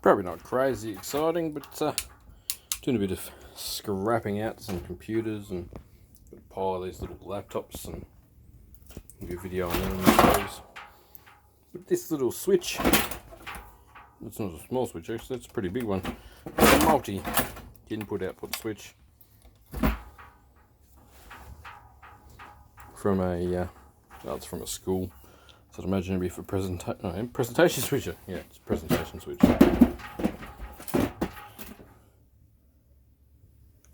Probably not crazy exciting, but doing a bit of scrapping out some computers and a pile of these little laptops and do a video on them. But this little switch, it's not a small switch actually, it's a pretty big one. It's a multi input output switch from a it's from a school. So I'd imagine it'd be for presentation switcher. Yeah, it's a presentation switcher.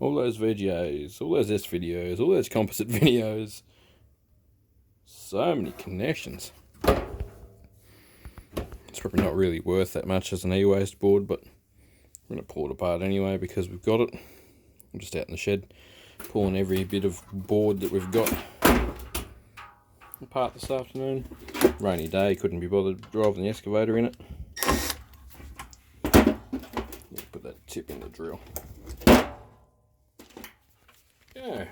All those VGAs, all those S videos, all those composite videos. So many connections. It's probably not really worth that much as an Ewaste board, but I'm going to pull it apart anyway because we've got it. I'm just out in the shed pulling every bit of board that we've got apart this afternoon. Rainy day, couldn't be bothered driving the excavator in it. Put that tip in the drill. Yeah.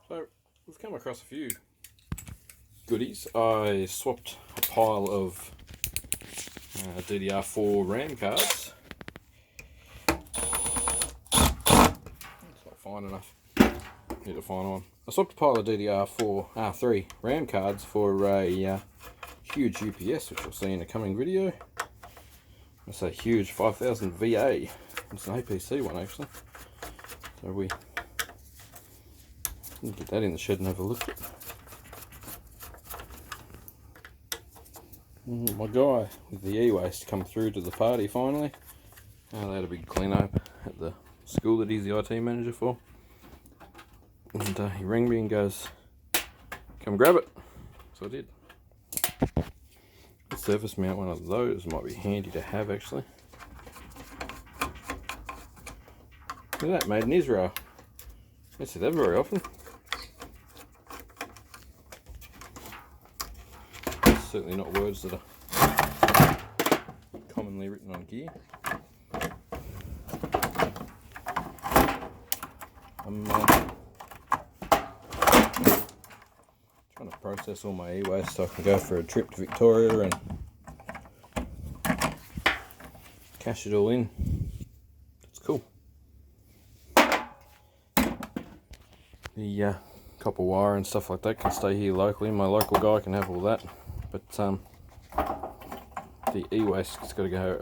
So we've come across a few goodies. I swapped a pile of DDR4 RAM cards. It's not fine enough. Need to find one. I swapped a pile of DDR3 RAM cards for a huge UPS, which you'll see in a coming video. I say huge, 5000 VA. It's an APC one actually. So we can get that in the shed and have a look. My guy with the Ewaste come through to the party finally. They had a big clean up at the school that he's the IT manager for. And he rang me and goes, come grab it. So I did. A surface mount one of those might be handy to have actually. Look at that, made in Israel. I don't see that very often. Certainly not words that are commonly written on gear. I'm trying to process all my e-waste so I can go for a trip to Victoria and cash it all in. It's cool. The copper wire and stuff like that can stay here locally. My local guy can have all that, but the e-waste has got to go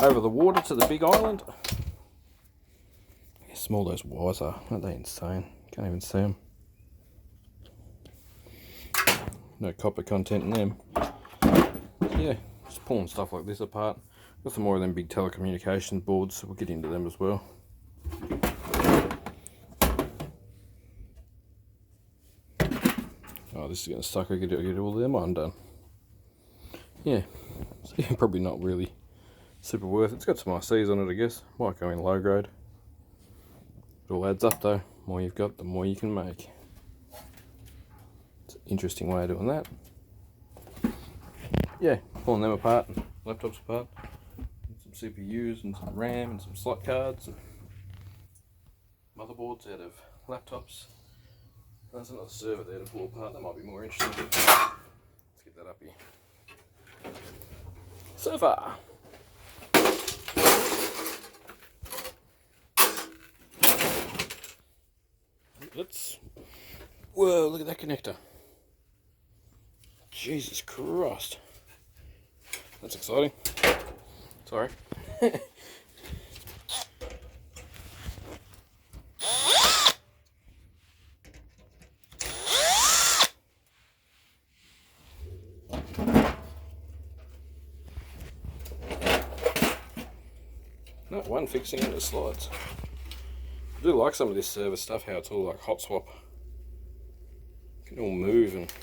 over the water to the big island. How small those wires are, aren't they insane? Can't even see them. No copper content in them. Yeah, just pulling stuff like this apart. Got some more of them big telecommunication boards, so we'll get into them as well. Oh, this is going to suck. I get all them undone. Yeah, so yeah, probably not really super worth it. It's got some ICs on it, I guess. Might go in low grade. It all adds up though. The more you've got, the more you can make. It's an interesting way of doing that. Yeah, pulling them apart, and laptops apart, and some CPUs and some RAM and some slot cards and motherboards out of laptops. There's another server there to pull apart, that might be more interesting. Let's get that up here. Server! Whoa, look at that connector. Jesus Christ. That's exciting. Sorry. Not one fixing into the slides. I do like some of this server stuff, how it's all like hot swap. It can all move, and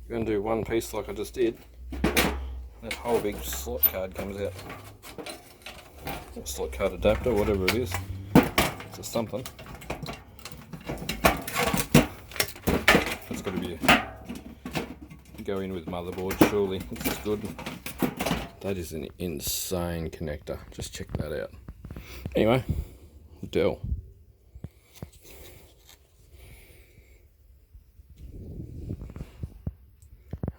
you're going to do one piece like I just did, that whole big slot card comes out. A slot card adapter, whatever it is. It's just something. It's got to be go in with motherboard, surely. This is good. That is an insane connector. Just check that out. Anyway, Dell.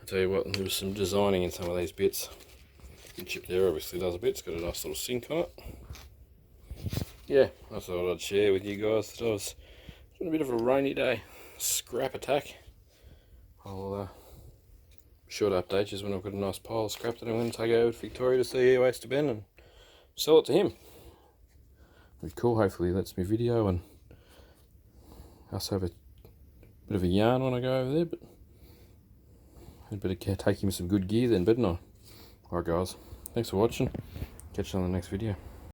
I tell you what, there was some designing in some of these bits. The chip there obviously does a bit, it's got a nice little sink on it. Yeah, I thought I'd share with you guys that I was doing a bit of a rainy day scrap attack. I'll sure to update you when I've got a nice pile of scrap that I'm going to take over to Victoria to see Ewaste to Ben and sell it to him. It'd be cool, hopefully he lets me video and us have a bit of a yarn when I go over there, but I'd better take him some good gear then, better not? Alright guys, thanks for watching, catch you on the next video.